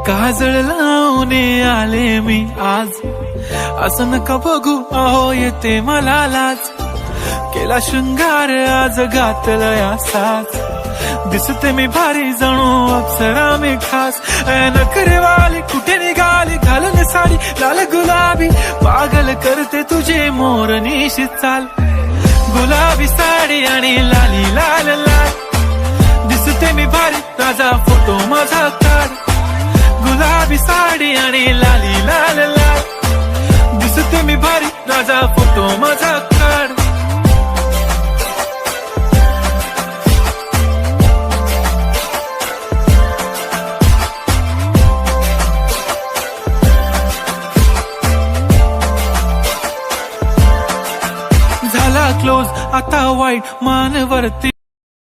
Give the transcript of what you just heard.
काजळ लावून आले मी आज, असं नका बघू अहो येते मला लाज. केला शृंगार आज घातला असाच, दिसते मी भारी जणू अप्सरा मी खास. नखरेवाली कुठे निघाली घालून साडी लाल गुलाबी, पागल करते तुझे मोरनीशी चाल. गुलाबी साडी आणि लाली लाल लाल, दिसते मी भारी राजा फोटो माझा काढ. गुलाबी साडी आणि लाली लाल लाल, दिसते मी भारी राजा फोटो माझा काढ. झाला क्लोज आता वाईट मान वरती